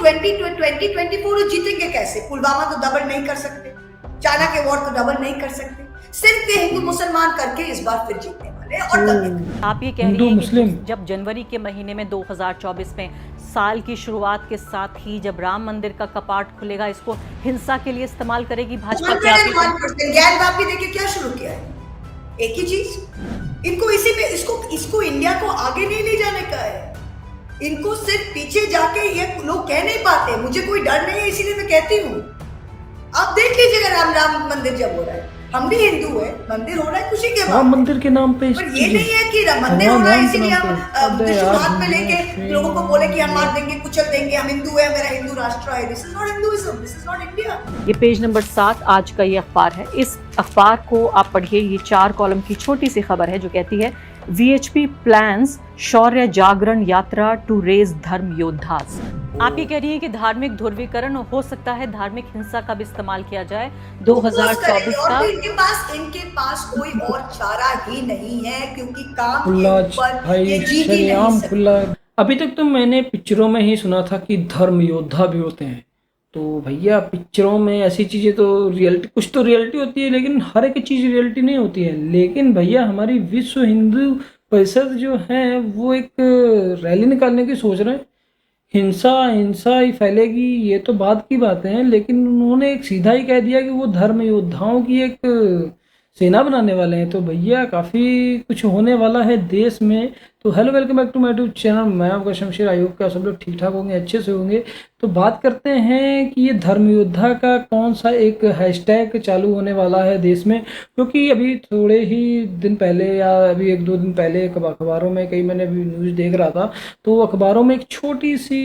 2024 जीतेंगे कैसे? पुलवामा तो डबल नहीं कर सकते, चाइना के वॉर तो डबल नहीं कर सकते, सिर्फ के हिंदू मुसलमान करके इस बार फिर जीतने वाले हैं। और तब आप ये कह रही हैं कि जब जनवरी के महीने में 2024 में साल की शुरुआत के साथ ही जब राम मंदिर का कपाट खुलेगा, इसको हिंसा के लिए इस्तेमाल करेगी भाजपा? ज्ञानवापी देखिए क्या शुरू किया है, एक ही चीज, इनको इसी पे इसको इंडिया को आगे नहीं ले जाने का है। इनको सिर्फ पीछे जाके ये लोग कह नहीं पाते मुझे कोई डर नहीं है, इसीलिए मैं कहती हूँ। आप देख लीजिएगा राम मंदिर जब हो रहा है, हम भी हिंदू है, मंदिर हो रहा है खुशी के बाद, राम मंदिर के नाम पे, पर ये नहीं है कि मंदिर हो रहा है इसीलिए हम त्रिशूल हाथ में लेके लोगों को बोले कि हम मार देंगे, कुचल देंगे, हम हिंदू है, मेरा हिंदू राष्ट्र है। This is not Hinduism, this is not India. ये पेज नंबर 7 आज का ये अखबार है। इस अखबार को आप पढ़िए, ये 4 कॉलम की छोटी सी खबर है जो कहती है VHP प्लान्स शौर्य जागरण यात्रा टू रेज धर्म योद्धास। आप ये कह रही हैं कि धार्मिक ध्रुवीकरण हो सकता है, धार्मिक हिंसा का भी इस्तेमाल किया जाए 2024 का। इनके पास कोई और चारा ही नहीं है, क्योंकि काम के ऊपर ये जीत ही नहीं सकते। अभी तक तो मैंने पिक्चरों में ही सुना था कि धर्म योद्धा भी होते हैं, तो भैया पिक्चरों में ऐसी चीज़ें तो रियलिटी, कुछ तो रियलिटी होती है, लेकिन हर एक चीज़ रियलिटी नहीं होती है। लेकिन भैया हमारी विश्व हिंदू परिषद जो है वो एक रैली निकालने की सोच रहे हैं, हिंसा ही फैलेगी, ये तो बाद की बातें हैं, लेकिन उन्होंने एक सीधा ही कह दिया कि वो धर्म योद्धाओं की एक सेना बनाने वाले हैं। तो भैया काफ़ी कुछ होने वाला है देश में। तो hello, welcome back to my YouTube channel. मैं आपका शमशेर। आयोग का सब लोग ठीक ठाक होंगे, अच्छे से होंगे। तो बात करते हैं कि ये धर्म योद्धा का कौन सा एक हैशटैग चालू होने वाला है देश में, क्योंकि अभी थोड़े ही दिन पहले या अभी 1-2 दिन पहले अखबारों में कई मैंने भी न्यूज़ देख रहा था, तो अखबारों में एक छोटी सी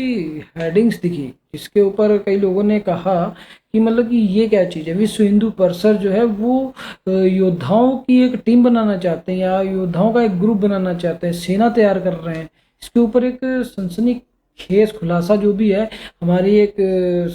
हेडिंग्स दिखी जिसके ऊपर कई लोगों ने कहा कि मतलब कि ये क्या चीज़ है। विश्व हिंदू परिषद जो है वो योद्धाओं की एक टीम बनाना चाहते हैं या योद्धाओं का एक ग्रुप बनाना चाहते हैं, सेना तैयार कर रहे हैं। इसके ऊपर एक सनसनीखेज खुलासा जो भी है, हमारी एक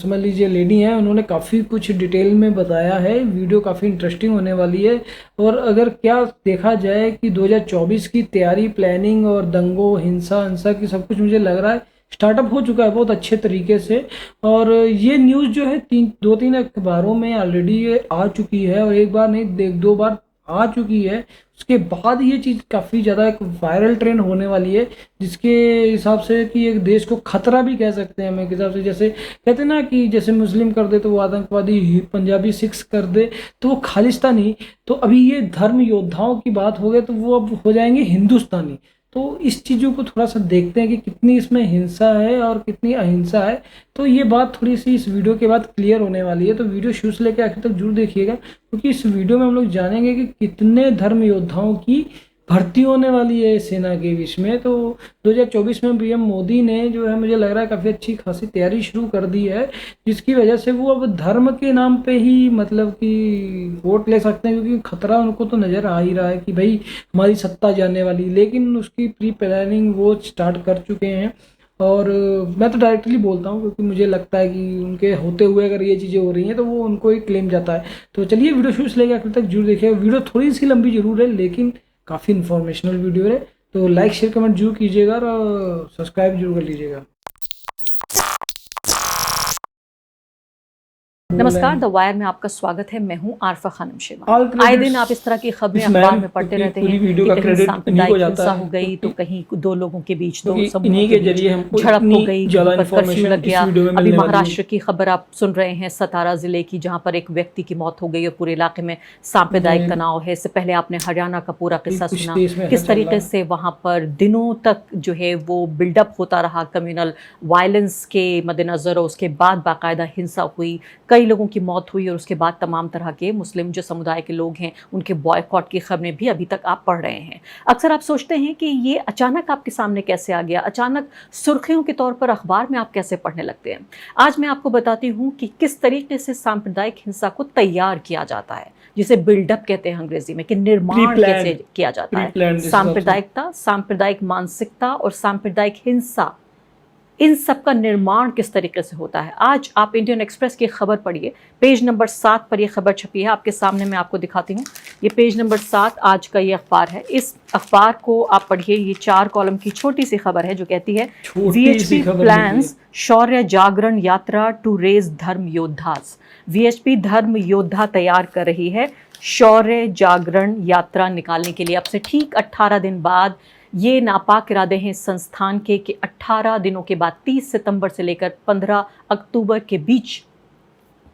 समझ लीजिए लेडी है, उन्होंने काफ़ी कुछ डिटेल में बताया है। वीडियो काफ़ी इंटरेस्टिंग होने वाली है। और अगर क्या देखा जाए कि 2024 की तैयारी, प्लानिंग और दंगों, हिंसा की सब कुछ मुझे लग रहा है स्टार्टअप हो चुका है बहुत अच्छे तरीके से। और ये न्यूज़ जो है 2-3 अखबारों में ऑलरेडी आ चुकी है, और एक बार नहीं 2 बार आ चुकी है। उसके बाद ये चीज़ काफ़ी ज़्यादा एक वायरल ट्रेंड होने वाली है, जिसके हिसाब से कि एक देश को खतरा भी कह सकते हैं हम एक हिसाब से। जैसे कहते हैं ना कि जैसे मुस्लिम कर दे तो वो आतंकवादी, पंजाबी सिख्स कर दे तो वो खालिस्तानी, तो अभी ये धर्म योद्धाओं की बात हो गई तो वो अब हो जाएंगे हिंदुस्तानी। तो इस चीज़ों को थोड़ा सा देखते हैं कि कितनी इसमें हिंसा है और कितनी अहिंसा है। तो ये बात थोड़ी सी इस वीडियो के बाद क्लियर होने वाली है, तो वीडियो शुरू से लेकर आखिर तक जरूर देखिएगा, क्योंकि इस वीडियो में हम लोग जानेंगे कि कितने धर्म योद्धाओं की भर्ती होने वाली है सेना के बीच में। तो 2024 में पीएम मोदी ने जो है मुझे लग रहा है काफ़ी अच्छी खासी तैयारी शुरू कर दी है, जिसकी वजह से वो अब धर्म के नाम पे ही मतलब कि वोट ले सकते हैं, क्योंकि खतरा उनको तो नज़र आ ही रहा है कि भाई हमारी सत्ता जाने वाली। लेकिन उसकी प्री प्लानिंग वो स्टार्ट कर चुके हैं। और मैं तो डायरेक्टली बोलता हूँ, क्योंकि मुझे लगता है कि उनके होते हुए अगर ये चीज़ें हो रही हैं तो वो उनको ही क्लेम जाता है। तो चलिए वीडियो शुरू से लेकर आखिर तक जरूर देखिएगा। वीडियो थोड़ी सी लंबी जरूर है, लेकिन काफ़ी इन्फॉर्मेशनल वीडियो है। तो लाइक शेयर कमेंट जरूर कीजिएगा और सब्सक्राइब जरूर कर लीजिएगा। नमस्कार, द वायर में आपका स्वागत है। मैं हूं आरफा खानम शेवा। आए दिन आप इस तरह की खबरें अखबार में पढ़ते रहते हैं कि कहीं सांप्रदायिक हिंसा हो गई, तो कहीं 2 लोगों के बीच, 2 समूहों के बीच झड़प हो गई, पर कर्फ्यू लग गया। अभी महाराष्ट्र की खबर आप सुन रहे हैं, सतारा जिले की, जहां पर एक व्यक्ति की मौत हो गई और पूरे इलाके में सांप्रदायिक तनाव है। इससे पहले आपने हरियाणा का पूरा किस्सा सुना, किस तरीके से वहां पर दिनों तक जो है वो बिल्डअप होता रहा कम्युनल वायलेंस के मद्देनजर, और उसके बाद बाकायदा हिंसा हुई, कई लोगों की मौत हुई, और उसके बाद तमाम तरह के मुस्लिम जो समुदाय के लोग हैं उनके बॉयकॉट की खबरें भी अभी तक आप पढ़ रहे हैं। अक्सर आप सोचते हैं कि ये अचानक आपके सामने कैसे आ गया, अचानक सुर्खियों के तौर पर अखबार में आप कैसे पढ़ने लगते हैं। आज मैं आपको बताती हूँ कि किस तरीके से सांप्रदायिक हिंसा को तैयार किया जाता है, जिसे बिल्डअप कहते हैं अंग्रेजी में, कि निर्माण कैसे किया जाता है। सांप्रदायिकता, सांप्रदायिक मानसिकता और सांप्रदायिक हिंसा, इन सब का निर्माण किस तरीके से होता है। आज आप इंडियन एक्सप्रेस की खबर पढ़िए, पेज नंबर 7 पर यह खबर छपी है आपके सामने, मैं आपको दिखाती हूँ। ये पेज नंबर 7 आज का ये अखबार है। इस अखबार को आप पढ़िए, ये 4 कॉलम की छोटी सी खबर है जो कहती है वीएचपी प्लान्स शौर्य जागरण यात्रा टू रेज धर्म योद्धास। वीएचपी धर्म योद्धा तैयार कर रही है शौर्य जागरण यात्रा निकालने के लिए। अब से ठीक 18 दिन बाद ये नापाक इरादे हैं संस्थान के कि 18 दिनों के बाद 30 सितंबर से लेकर 15 अक्टूबर के बीच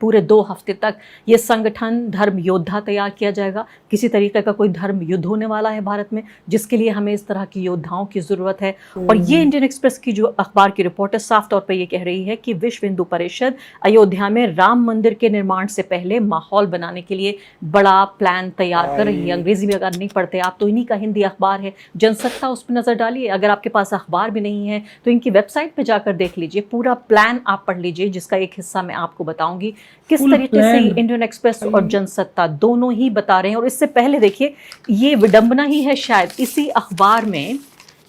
पूरे 2 हफ्ते तक ये संगठन धर्म योद्धा तैयार किया जाएगा। किसी तरीके का कोई धर्म युद्ध होने वाला है भारत में, जिसके लिए हमें इस तरह की योद्धाओं की ज़रूरत है। और ये इंडियन एक्सप्रेस की जो अखबार की रिपोर्ट है साफ तौर पर ये कह रही है कि विश्व हिंदू परिषद अयोध्या में राम मंदिर के निर्माण से पहले माहौल बनाने के लिए बड़ा प्लान तैयार कर रही है। अंग्रेजी में अगर नहीं पढ़ते आप तो इन्हीं का हिंदी अखबार है जनसत्ता, उस पर नज़र डालिए। अगर आपके पास अखबार भी नहीं है तो इनकी वेबसाइट पर जाकर देख लीजिए, पूरा प्लान आप पढ़ लीजिए, जिसका एक हिस्सा मैं आपको बताऊंगी किस तरीके से इंडियन एक्सप्रेस और जनसत्ता दोनों ही बता रहे हैं। और इससे पहले देखिए, ये विडंबना ही है शायद इसी अखबार में,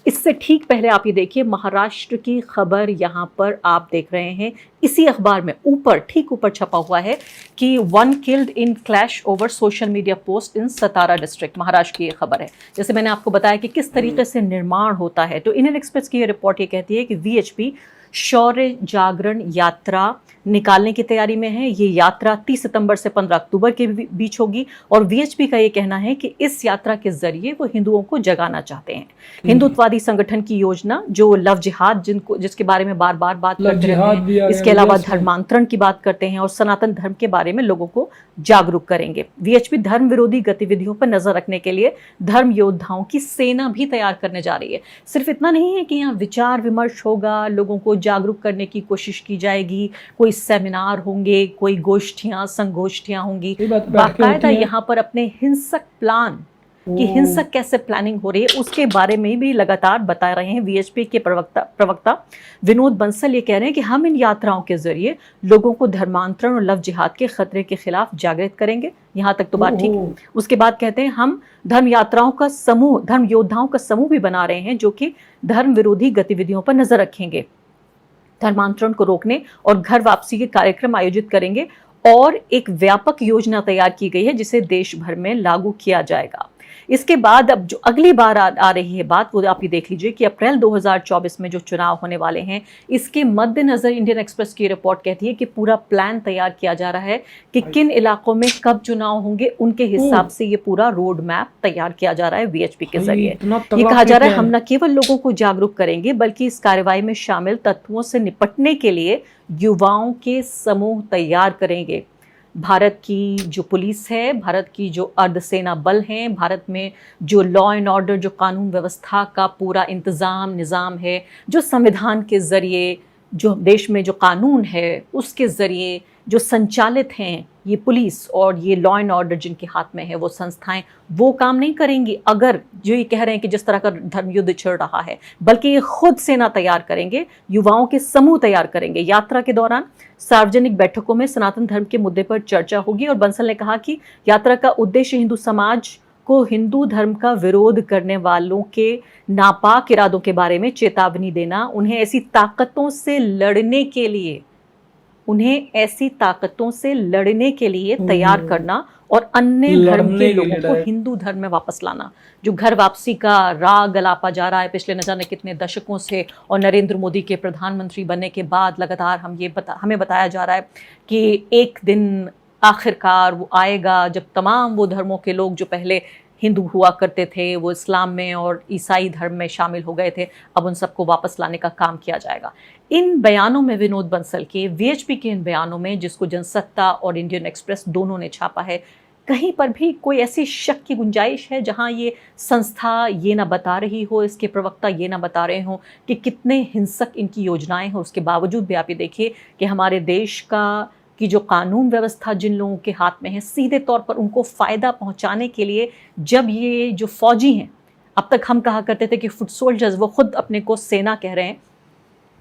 इससे ठीक पहले आप ये देखिए महाराष्ट्र की खबर यहाँ पर आप देख रहे हैं। इसी अखबार में ऊपर, ठीक ऊपर छपा हुआ है कि 1 killed in clash over social media post in Satara district. Maharashtra की ये खबर है। जैसे मैंने आपको बताया कि किस तरीके से निर्माण होता है, तो इंडियन एक्सप्रेस की ये रिपोर्ट ये कहती है कि वीएचपी शौर्य जागरण यात्रा निकालने की तैयारी में है। ये यात्रा 30 सितंबर से 15 अक्टूबर के बीच होगी और वीएचपी का ये कहना है कि इस यात्रा के जरिए वो हिंदुओं को जगाना चाहते हैं। हिंदुत्ववादी संगठन की योजना जो लव जिहाद, जिसके बारे में बार बार बात करते रहते हैं, इसके अलावा धर्मांतरण की बात करते हैं और सनातन धर्म के बारे में लोगों को जागरूक करेंगे। वीएचपी धर्म विरोधी गतिविधियों पर नजर रखने के लिए धर्म योद्धाओं की सेना भी तैयार करने जा रही है। सिर्फ इतना नहीं है कि यहाँ विचार विमर्श होगा, लोगों को जागरूक करने की कोशिश की जाएगी, कोई सेमिनार होंगे, कोई गोष्ठियां संगोष्ठियां होंगी, बाकायदा यहाँ पर अपने हिंसक प्लान कि हिंसक कैसे प्लानिंग हो रही है उसके बारे में भी लगातार बता रहे हैं। वीएचपी के प्रवक्ता विनोद बंसल ये कह रहे हैं कि हम इन यात्राओं के जरिए लोगों को धर्मांतरण और लव जिहाद के खतरे के खिलाफ जागृत करेंगे। यहाँ तक तो बात ठीक है। उसके बाद कहते हैं हम धर्म यात्राओं का समूह, धर्म योद्धाओं का समूह भी बना रहे हैं जो कि धर्म विरोधी गतिविधियों पर नजर रखेंगे, धर्मांतरण को रोकने और घर वापसी के कार्यक्रम आयोजित करेंगे और एक व्यापक योजना तैयार की गई है जिसे देश भर में लागू किया जाएगा। इसके बाद अब जो अगली बार आ रही है बात, वो आप ये देख लीजिए कि अप्रैल 2024 में जो चुनाव होने वाले हैं, इसके मद्देनजर इंडियन एक्सप्रेस की रिपोर्ट कहती है कि पूरा प्लान तैयार किया जा रहा है कि किन इलाकों में कब चुनाव होंगे, उनके हिसाब से ये पूरा रोड मैप तैयार किया जा रहा है वीएचपी के जरिए। ये कहा जा रहा है हम न केवल लोगों को जागरूक करेंगे बल्कि इस कार्रवाई में शामिल तत्वों से निपटने के लिए युवाओं के समूह तैयार करेंगे। भारत की जो पुलिस है, भारत की जो अर्धसेना बल हैं, भारत में जो लॉ एंड ऑर्डर, जो कानून व्यवस्था का पूरा इंतज़ाम निज़ाम है, जो संविधान के ज़रिए, जो देश में जो कानून है उसके ज़रिए जो संचालित हैं ये पुलिस और ये लॉ एंड ऑर्डर जिनके हाथ में है वो संस्थाएं, वो काम नहीं करेंगी अगर जो ये कह रहे हैं कि जिस तरह का धर्म युद्ध छिड़ रहा है, बल्कि ये खुद सेना तैयार करेंगे, युवाओं के समूह तैयार करेंगे। यात्रा के दौरान सार्वजनिक बैठकों में सनातन धर्म के मुद्दे पर चर्चा होगी और बंसल ने कहा कि यात्रा का उद्देश्य हिंदू समाज को हिंदू धर्म का विरोध करने वालों के नापाक इरादों के बारे में चेतावनी देना, उन्हें ऐसी ताकतों से लड़ने के लिए तैयार करना और अन्य धर्म के लोगों को हिंदू धर्म में वापस लाना। जो घर वापसी का राग गलापा जा रहा है पिछले न जाने कितने दशकों से, और नरेंद्र मोदी के प्रधानमंत्री बनने के बाद लगातार हमें बताया जा रहा है कि एक दिन आखिरकार वो आएगा जब तमाम वो धर्मों के लोग जो पहले हिंदू हुआ करते थे वो इस्लाम में और ईसाई धर्म में शामिल हो गए थे, अब उन सबको वापस लाने का काम किया जाएगा। इन बयानों में, विनोद बंसल के, वीएचपी के इन बयानों में, जिसको जनसत्ता और इंडियन एक्सप्रेस दोनों ने छापा है, कहीं पर भी कोई ऐसी शक की गुंजाइश है जहां ये संस्था ये ना बता रही हो, इसके प्रवक्ता ये ना बता रहे हों कि कितने हिंसक इनकी योजनाएं हैं। उसके बावजूद भी आप ये देखिए कि हमारे देश की जो कानून व्यवस्था जिन लोगों के हाथ में है, सीधे तौर पर उनको फ़ायदा पहुंचाने के लिए जब ये जो फौजी हैं, अब तक हम कहा करते थे कि फुट सोल्जर्स, वो खुद अपने को सेना कह रहे हैं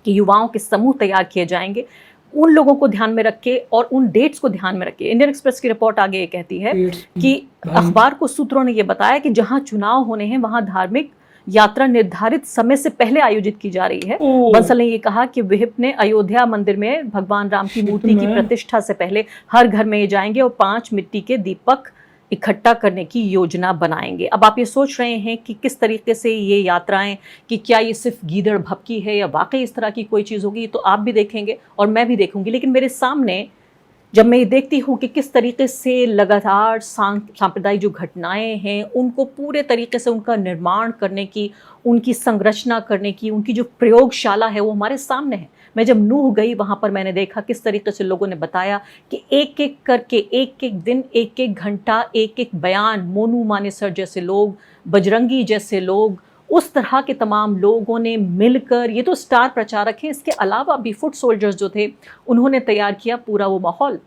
कि युवाओं के समूह तैयार किए जाएंगे। उन लोगों को ध्यान में रख के और उन डेट्स को ध्यान में रख के इंडियन एक्सप्रेस की रिपोर्ट आगे ये कहती है कि अखबार को सूत्रों ने ये बताया कि जहां चुनाव होने हैं वहां धार्मिक यात्रा निर्धारित समय से पहले आयोजित की जा रही है। बंसल ने ये कहा कि विहिप ने अयोध्या मंदिर में भगवान राम की मूर्ति की प्रतिष्ठा से पहले हर घर में जाएंगे और 5 मिट्टी के दीपक इकट्ठा करने की योजना बनाएंगे। अब आप ये सोच रहे हैं कि किस तरीके से ये यात्राएं, कि क्या ये सिर्फ गीदड़ भपकी है या वाकई इस तरह की कोई चीज़ होगी, तो आप भी देखेंगे और मैं भी देखूंगी। लेकिन मेरे सामने जब मैं ये देखती हूँ कि किस तरीके से लगातार सांप्रदायिक जो घटनाएं हैं उनको पूरे तरीके से उनका निर्माण करने की, उनकी संरचना करने की, उनकी जो प्रयोगशाला है वो हमारे सामने है। मैं जब नूह गई वहाँ पर मैंने देखा किस तरीके से लोगों ने बताया कि एक एक करके, एक एक दिन, एक एक घंटा, एक एक बयान, मोनू मानेसर जैसे लोग, बजरंगी जैसे लोग, उस तरह के तमाम लोगों ने मिलकर, ये तो स्टार प्रचारक हैं, इसके अलावा भी फुट सोल्जर्स जो थे उन्होंने तैयार किया पूरा वो माहौल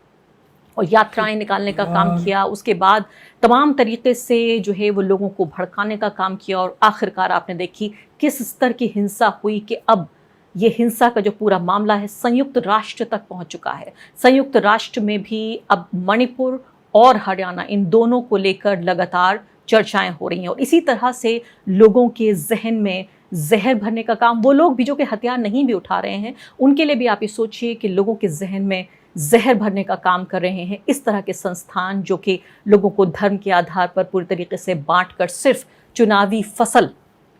और यात्राएं निकालने का काम किया। उसके बाद तमाम तरीके से जो है वो लोगों को भड़काने का काम किया और आखिरकार आपने देखी किस स्तर की हिंसा हुई कि अब ये हिंसा का जो पूरा मामला है संयुक्त राष्ट्र तक पहुंच चुका है। संयुक्त राष्ट्र में भी अब मणिपुर और हरियाणा, इन दोनों को लेकर लगातार चर्चाएं हो रही हैं और इसी तरह से लोगों के जहन में जहर भरने का काम, वो लोग भी जो कि हथियार नहीं भी उठा रहे हैं, उनके लिए भी आप ये सोचिए कि लोगों के जहन में जहर भरने का काम कर रहे हैं इस तरह के संस्थान जो कि लोगों को धर्म के आधार पर पूरी तरीके से बांटकर सिर्फ चुनावी फसल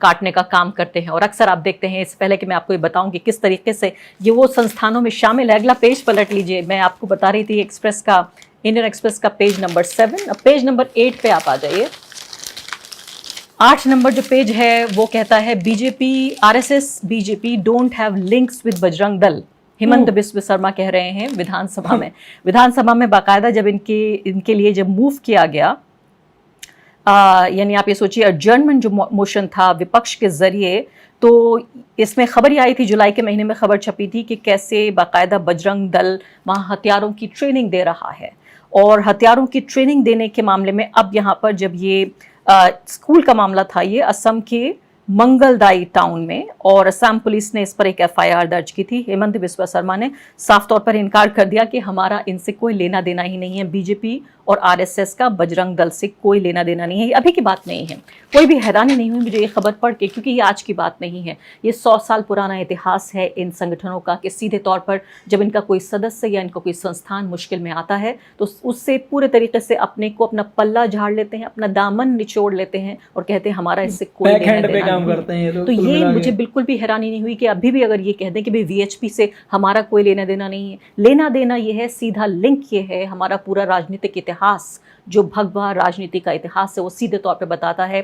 काटने का काम करते हैं। और अक्सर आप देखते हैं, इससे पहले कि मैं आपको ये बताऊं कि किस तरीके से ये वो संस्थानों में शामिल है, अगला पेज पलट लीजिए। मैं आपको बता रही थी एक्सप्रेस का, इंडियन एक्सप्रेस का पेज नंबर 7, अब पेज नंबर 8 पे आप आ जाइए। 8 नंबर जो पेज है वो कहता है BJP, RSS BJP don't have links with Bajrang Dal. Hemant Biswa Sharma कह रहे हैं विधानसभा में बाकायदा जब इनके लिए जब मूव किया गया, यानी आप ये सोचिए एडजर्नमेंट जो मोशन था विपक्ष के जरिए, तो इसमें खबर ही आई थी, जुलाई के महीने में खबर छपी थी कि कैसे बाकायदा बजरंग दल वहाँ हथियारों की ट्रेनिंग दे रहा है। और हथियारों की ट्रेनिंग देने के मामले में अब यहाँ पर जब ये स्कूल का मामला था, ये असम के मंगलदाई टाउन में, और असम पुलिस ने इस पर एक एफआईआर दर्ज की थी। हेमंत बिस्वा शर्मा ने साफ तौर पर इनकार कर दिया कि हमारा इनसे कोई लेना देना ही नहीं है, बीजेपी और आरएसएस का बजरंग दल से कोई लेना देना नहीं है। ये अभी की बात नहीं है, कोई भी हैरानी नहीं हुई मुझे ये खबर पढ़ के, क्योंकि ये आज की बात नहीं है, ये 100 साल पुराना इतिहास है इन संगठनों का कि सीधे तौर पर जब इनका कोई सदस्य या इनका कोई संस्थान मुश्किल में आता है तो उससे पूरे तरीके से अपने को, अपना पल्ला झाड़ लेते हैं, अपना दामन निचोड़ लेते हैं और कहते हैं हमारा इससे कोई लेना देना काम करते हैं। तो ये मुझे बिल्कुल भी हैरानी नहीं हुई कि अभी भी अगर ये कह दें कि भाई वीएचपी से हमारा कोई लेना देना नहीं है। लेना देना ये है, सीधा लिंक ये है, हमारा पूरा राजनीतिक इतिहास, जो भगवा राजनीति का इतिहास है, वो सीधे तौर पे बताता है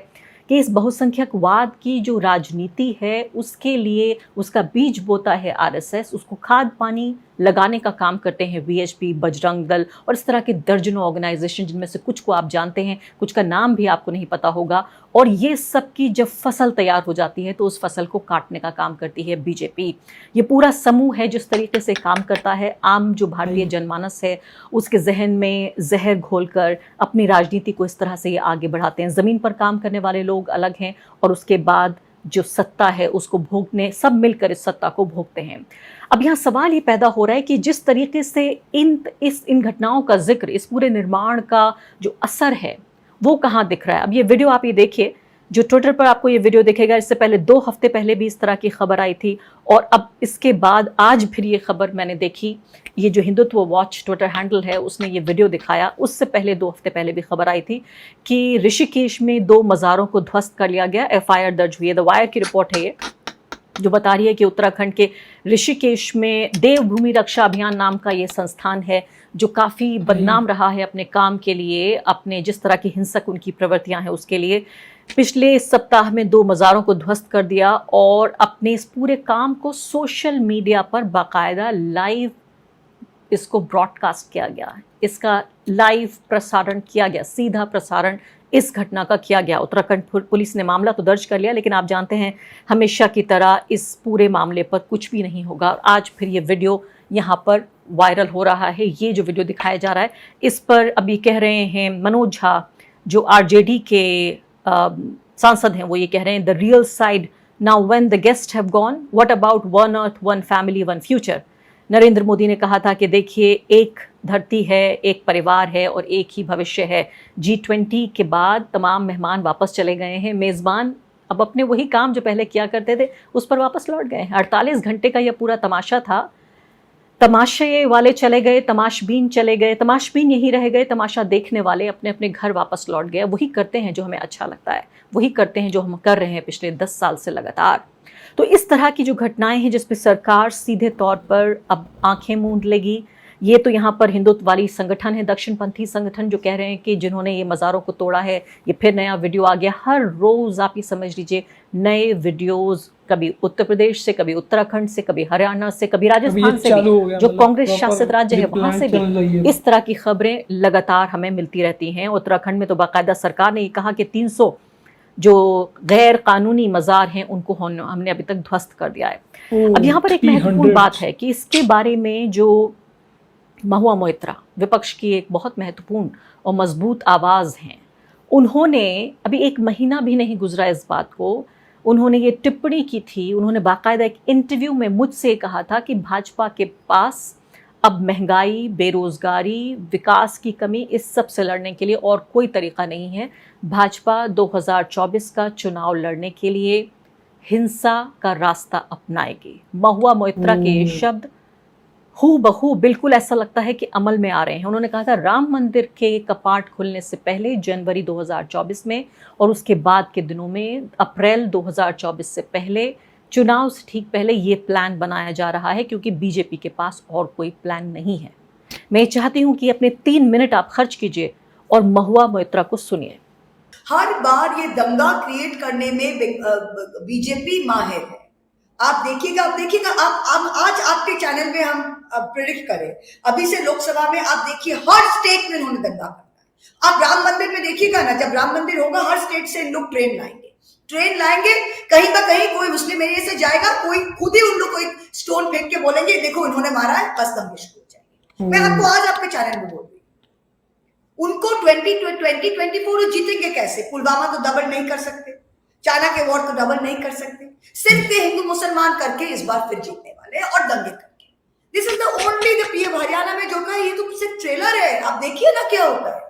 कि इस बहुसंख्यकवाद की जो राजनीति है उसके लिए उसका बीज बोता है आरएसएस, उसको खाद पानी लगाने का काम करते हैं वीएचपी, बजरंग दल और इस तरह के दर्जनों ऑर्गेनाइजेशन, जिनमें से कुछ को आप जानते हैं, कुछ का नाम भी आपको नहीं पता होगा। और ये सब की जब फसल तैयार हो जाती है तो उस फसल को काटने का काम करती है बीजेपी। ये पूरा समूह है जिस तरीके से काम करता है, आम जो भारतीय जनमानस है उसके जहन में जहर घोलकर अपनी राजनीति को इस तरह से ये आगे बढ़ाते हैं। ज़मीन पर काम करने वाले लोग अलग हैं और उसके बाद जो सत्ता है उसको भोगने, सब मिलकर इस सत्ता को भोगते हैं। अब यहाँ सवाल ये पैदा हो रहा है कि जिस तरीके से इन घटनाओं का जिक्र, इस पूरे निर्माण का जो असर है वो कहाँ दिख रहा है। अब ये वीडियो आप ये देखिए, जो ट्विटर पर आपको ये वीडियो दिखेगा, इससे पहले 2 हफ्ते पहले भी इस तरह की खबर आई थी और अब इसके बाद आज फिर ये खबर मैंने देखी। ये जो हिंदुत्व वॉच ट्विटर हैंडल है उसने ये वीडियो दिखाया, उससे पहले 2 हफ्ते पहले भी खबर आई थी कि ऋषिकेश में 2 मज़ारों को ध्वस्त कर लिया गया, एफआईआर दर्ज हुई है। द वायर की रिपोर्ट है ये, जो बता रही है कि उत्तराखंड के ऋषिकेश में देवभूमि रक्षा अभियान नाम का ये संस्थान है जो काफ़ी बदनाम रहा है अपने काम के लिए, अपने जिस तरह की हिंसक उनकी प्रवृत्तियां हैं उसके लिए। पिछले सप्ताह में 2 मज़ारों को ध्वस्त कर दिया और अपने इस पूरे काम को सोशल मीडिया पर बाकायदा लाइव इसको ब्रॉडकास्ट किया गया, इसका लाइव प्रसारण किया गया, सीधा प्रसारण इस घटना का किया गया। उत्तराखंड पुलिस ने मामला तो दर्ज कर लिया, लेकिन आप जानते हैं हमेशा की तरह इस पूरे मामले पर कुछ भी नहीं होगा। आज फिर ये वीडियो यहाँ पर वायरल हो रहा है। ये जो वीडियो दिखाया जा रहा है इस पर अभी कह रहे हैं मनोज झा, जो आरजेडी के सांसद हैं, वो ये कह रहे हैं the real side now when the guest have gone, what about one earth one family one future. Narendra Modi ने कहा था कि देखिए एक धरती है, एक परिवार है और एक ही भविष्य है। G20 के बाद तमाम मेहमान वापस चले गए हैं, मेज़बान अब अपने वही काम जो पहले किया करते थे उस पर वापस लौट गए। 48 घंटे का यह पूरा तमाशा था। तमाशे वाले चले गए, तमाशबीन चले गए, तमाशबीन यहीं रह गए, तमाशा देखने वाले अपने अपने घर वापस लौट गए। वही करते हैं जो हमें अच्छा लगता है, वही करते हैं जो हम कर रहे हैं पिछले 10 साल से लगातार। तो इस तरह की जो घटनाएं हैं जिस पर सरकार सीधे तौर पर अब आंखें मूंद लेगी, ये तो यहाँ पर हिंदुत्ववादी संगठन है, दक्षिणपंथी संगठन, जो कह रहे हैं कि जिन्होंने ये मज़ारों को तोड़ा है, ये फिर नया वीडियो आ गया। हर रोज़ आप ये समझ लीजिए नए वीडियोस, कभी उत्तर प्रदेश से, कभी उत्तराखंड से, कभी हरियाणा से, कभी राजस्थान से भी, जो कांग्रेस शासित राज्य है वहाँ से भी इस तरह की खबरें लगातार हमें मिलती रहती हैं। उत्तराखंड में तो बाकायदा सरकार ने ये कहा कि 300 जो गैर कानूनी मज़ार हैं उनको हमने अभी तक ध्वस्त कर दिया है। अब यहाँ पर एक महत्वपूर्ण बात है कि इसके बारे में जो महुआ मोइत्रा, विपक्ष की एक बहुत महत्वपूर्ण और मजबूत आवाज़ हैं, उन्होंने अभी 1 महीना भी नहीं गुजरा इस बात को, उन्होंने ये टिप्पणी की थी। उन्होंने बाकायदा एक इंटरव्यू में मुझसे कहा था कि भाजपा के पास अब महंगाई, बेरोजगारी, विकास की कमी, इस सब से लड़ने के लिए और कोई तरीका नहीं है। भाजपा 2024 का चुनाव लड़ने के लिए हिंसा का रास्ता अपनाएगी। महुआ मोइत्रा के ये शब्द हू बहू बिल्कुल ऐसा लगता है कि अमल में आ रहे हैं। उन्होंने कहा था राम मंदिर के कपाट खुलने से पहले जनवरी 2024 में और उसके बाद के दिनों में अप्रैल 2024 से पहले, चुनाव से ठीक पहले ये प्लान बनाया जा रहा है, क्योंकि बीजेपी के पास और कोई प्लान नहीं है। मैं चाहती हूँ कि अपने 3 मिनट आप खर्च कीजिए और महुआ मोइत्रा को सुनिए। हर बार ये दंगा क्रिएट करने में बीजेपी माहिर है। आप देखिएगा, आप आज आपके चैनल में हम प्रेडिक्ट करें, अभी से लोकसभा में आप देखिए हर स्टेट में उन्होंने दंगा करना है। आप राम मंदिर में देखिएगा ना, जब राम मंदिर होगा हर स्टेट से लोग ट्रेन लाएंगे, कहीं का कहीं कोई मुस्लिम एरिया से जाएगा, कोई खुद ही उन लोग को एक स्टोन फेंक के बोलेंगे देखो इन्होंने मारा है, बस दंगे शुरू हो जाएंगे। मैं आपको आज आपके चैनल में बोल रही हूँ, उनको 2024 जीतेंगे कैसे? पुलवामा तो डबल नहीं कर सकते, चाइना के वॉर तो डबल नहीं कर सकते, सिर्फ हिंदू मुसलमान करके इस बार फिर जीतने वाले और दंगे करके। This is the only the PM Haryana में जो कहा, ये तो सिर्फ ट्रेलर है, आप देखिए ना क्या होता है।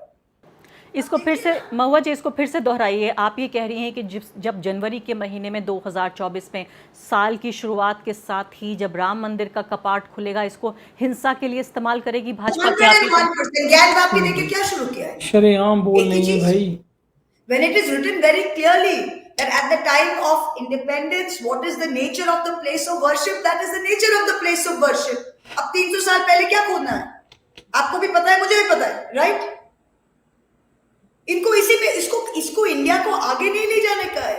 इसको फिर से महुआ जी, इसको फिर से दोहराइए। आप ये कह रही हैं कि जब जनवरी के महीने में 2024 में साल की शुरुआत के साथ ही जब राम मंदिर का कपाट खुलेगा, इसको हिंसा के लिए इस्तेमाल करेगी भाजपा? ज्ञान बापी देखिए क्या शुरू किया है, शरेआम बोल रही है भाई। When it is written very clearly that at the time of independence, what is the nature of the place of worship? That is the nature of the place of worship. अब 300 साल पहले क्या खोदना है? आपको भी पता है, मुझे भी पता है, राइट? इनको इसी में इसको इंडिया को आगे नहीं ले जाने का है।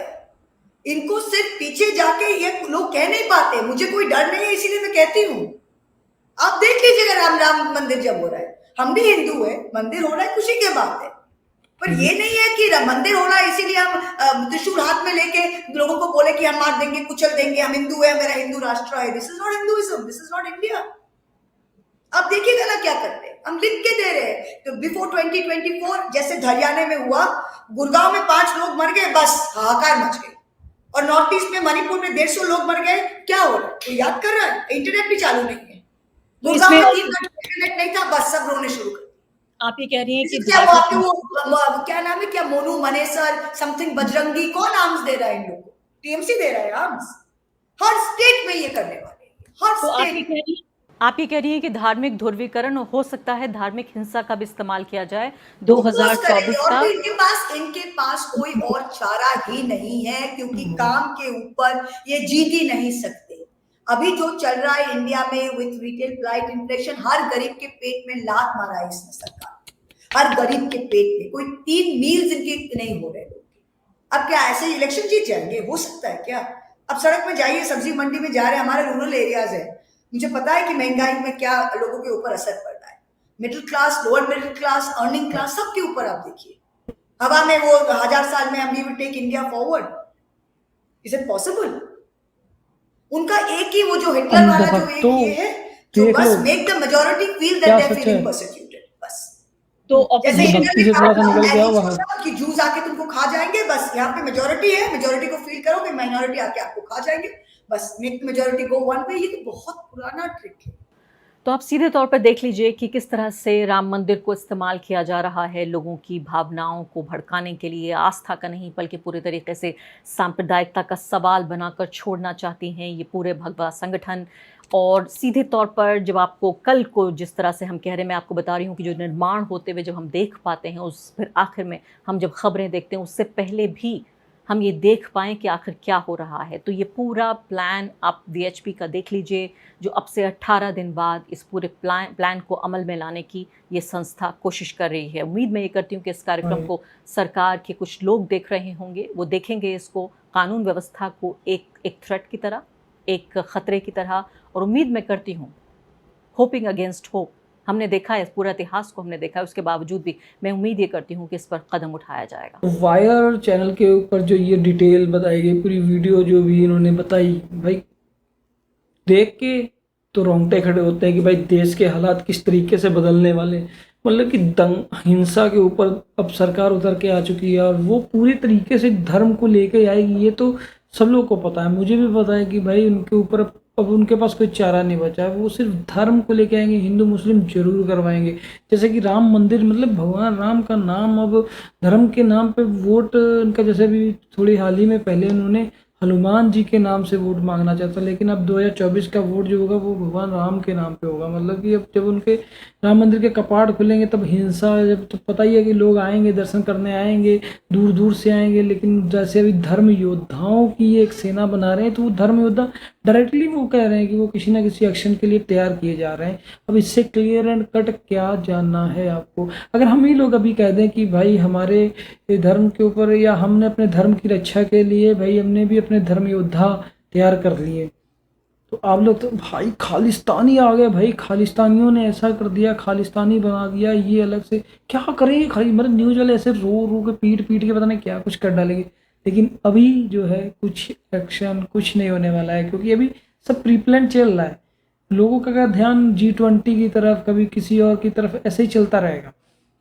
इनको सिर्फ पीछे जाके ये लोग कह नहीं पाते, मुझे कोई डर नहीं है इसीलिए मैं कहती हूँ। आप देख लीजिएगा राम मंदिर जब हो रहा है, हम भी हिंदू है, मंदिर हो रहा है, खुशी की बात है, पर ये नहीं है कि मंदिर हो रहा है इसीलिए हम त्रिशूल हाथ में लेके लोगों को बोले कि हम मार देंगे, कुचल देंगे, हम हिंदू है, मेरा हिंदू राष्ट्र है। This is not Hinduism, this is not India. अब देखिएगा ना क्या करते हैं, हम लिख के दे रहे हैं। तो बिफोर 2024 जैसे हरियाणा में हुआ, गुड़गांव में 5 लोग मर गए, बस हाहाकार मच गई, और नॉर्थ ईस्ट में मणिपुर में 150 लोग मर गए। क्या हो रहा है? कोई याद कर रहा है? इंटरनेट भी चालू नहीं है, गुड़गांव में 3 घंटे इंटरनेट नहीं था, बस सब रोने शुरू कर। आप ये कह रही हैं कि क्या नाम है, क्या मोनू मनेसर समथिंग बजरंगी, कौन आर्म्स दे रहा है इन लोगों को? टीएमसी दे रहा है आर्म्स। हर स्टेट में ये करने वाले हैं, हर स्टेट। आप ये कह रही हैं कि धार्मिक ध्रुवीकरण हो सकता है, धार्मिक हिंसा का भी इस्तेमाल किया जाए 2024 का। इनके पास कोई और चारा ही नहीं है, क्योंकि काम के ऊपर ये जीत ही नहीं सकते। अभी जो चल रहा है इंडिया में विथ रिटेल प्राइस इन्फ्लेशन, हर गरीब के पेट में लात मारा है इसने सरकार, हर गरीब के पेट में। कोई 3 मील्स इनके नहीं हो रहे लोग। अब क्या ऐसे इलेक्शन जीत जाएंगे? हो सकता है क्या? अब सड़क में जाइए, सब्जी मंडी में जा रहे हैं, हमारे रूरल एरियाज है, मुझे पता है कि महंगाई में क्या लोगों के ऊपर असर पड़ रहा है। Middle class, lower middle class, earning class, सबके ऊपर आप देखिए। हवा में वो 1000 साल में हम we will take India forward, is it possible? उनका एक ही वो जो हिटलर वाला जो एक ये है, जो बस make the majority feel that they are feeling persecuted, बस। तो जैसे कि जूस आके तुमको खा जाएंगे, बस यहाँ पे मेजॉरिटी है, मेजॉरिटी को फील करो कि माइनॉरिटी आके आपको खा जाएंगे, बस make the majority go one way. ये तो बहुत पुराना ट्रिक है। तो आप सीधे तौर पर देख लीजिए कि किस तरह से राम मंदिर को इस्तेमाल किया जा रहा है लोगों की भावनाओं को भड़काने के लिए। आस्था का नहीं बल्कि पूरे तरीके से सांप्रदायिकता का सवाल बनाकर छोड़ना चाहती हैं ये पूरे भगवा संगठन। और सीधे तौर पर जब आपको कल को जिस तरह से हम कह रहे हैं, मैं आपको बता रही हूँ कि जो निर्माण होते हुए जब हम देख पाते हैं, उस फिर आखिर में हम जब खबरें देखते हैं उससे पहले भी हम ये देख पाएँ कि आखिर क्या हो रहा है। तो ये पूरा प्लान आप VHP का देख लीजिए, जो अब से 18 दिन बाद इस पूरे प्लान को अमल में लाने की ये संस्था कोशिश कर रही है। उम्मीद मैं ये करती हूँ कि इस कार्यक्रम को सरकार के कुछ लोग देख रहे होंगे, वो देखेंगे इसको कानून व्यवस्था को एक थ्रेट की तरह, एक ख़तरे की तरह। और उम्मीद मैं करती हूँ, होपिंग अगेंस्ट होप, हमने देखा है, इस पूरा इतिहास को हमने देखा है, उसके बावजूद भी मैं उम्मीद ये करती हूँ कि इस पर कदम उठाया जाएगा। वायर चैनल के ऊपर जो ये डिटेल बताई गई, पूरी वीडियो जो भी इन्होंने बताई, भाई देख के तो रोंगटे खड़े होते हैं कि भाई देश के हालात किस तरीके से बदलने वाले। मतलब कि हिंसा के ऊपर अब सरकार उतर के आ चुकी है और वो पूरी तरीके से धर्म को लेके आएगी। ये तो सब लोग को पता है, मुझे भी पता है कि भाई उनके ऊपर अब उनके पास कोई चारा नहीं बचा है, वो सिर्फ धर्म को लेके आएंगे, हिंदू मुस्लिम जरूर करवाएंगे। जैसे कि राम मंदिर, मतलब भगवान राम का नाम अब धर्म के नाम पे वोट उनका, जैसे भी थोड़ी हाल ही में पहले उन्होंने हनुमान जी के नाम से वोट मांगना चाहता, लेकिन अब 2024 का वोट जो होगा वो भगवान राम के नाम पे होगा। मतलब कि अब जब उनके राम मंदिर के कपाट खुलेंगे तब हिंसा, जब तो पता ही है कि लोग आएंगे, दर्शन करने आएंगे, दूर दूर से आएंगे। लेकिन जैसे अभी धर्म योद्धाओं की एक सेना बना रहे हैं, तो वो धर्म योद्धा डायरेक्टली वो कह रहे हैं कि वो किसी ना किसी एक्शन के लिए तैयार किए जा रहे हैं। अब इससे क्लियर एंड कट क्या जानना है आपको? अगर हम ही लोग अभी कह दें कि भाई हमारे धर्म के ऊपर, या हमने अपने धर्म की रक्षा के लिए भाई हमने भी अपने धर्म योद्धा तैयार कर लिए, तो आप लोग तो भाई खालिस्तानी आ गए, भाई खालिस्तानियों ने ऐसा कर दिया, खालिस्तानी बना दिया, ये अलग से क्या करेंगे। खाली मतलब न्यूज़ वाले ऐसे रो रो के पीट के पता नहीं क्या कुछ कर डालेंगे। लेकिन अभी जो है कुछ एक्शन कुछ नहीं होने वाला है, क्योंकि अभी सब प्री प्लान चल रहा है। लोगों का ध्यान G20 की तरफ, कभी किसी और की तरफ, ऐसे ही चलता रहेगा।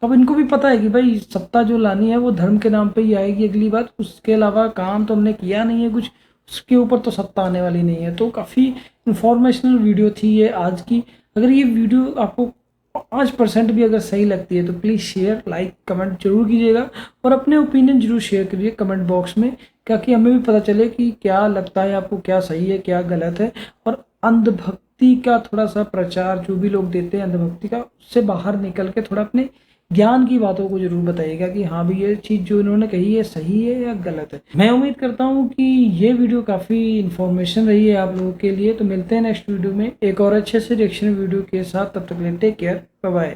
अब इनको भी पता है कि भाई सत्ता जो लानी है वो धर्म के नाम पे ही आएगी अगली बात, उसके अलावा काम तो हमने किया नहीं है कुछ, उसके ऊपर तो सत्ता आने वाली नहीं है। तो काफ़ी इंफॉर्मेशनल वीडियो थी ये आज की। अगर ये वीडियो आपको 5% भी अगर सही लगती है तो प्लीज़ शेयर, लाइक, कमेंट जरूर कीजिएगा और अपने ओपिनियन जरूर शेयर करिए कमेंट बॉक्स में, ताकि हमें भी पता चले कि क्या लगता है आपको, क्या सही है क्या गलत है। और अंधभक्ति का थोड़ा सा प्रचार जो भी लोग देते हैं अंधभक्ति का, उससे बाहर निकल के थोड़ा अपने ज्ञान की बातों को जरूर बताइएगा कि हाँ भी ये चीज़ जो इन्होंने कही है सही है या गलत है। मैं उम्मीद करता हूँ कि ये वीडियो काफ़ी इन्फॉर्मेशन रही है आप लोगों के लिए। तो मिलते हैं नेक्स्ट वीडियो में एक और अच्छे से रिएक्शन वीडियो के साथ, तब तक के लिए टेक केयर, बाय बाय।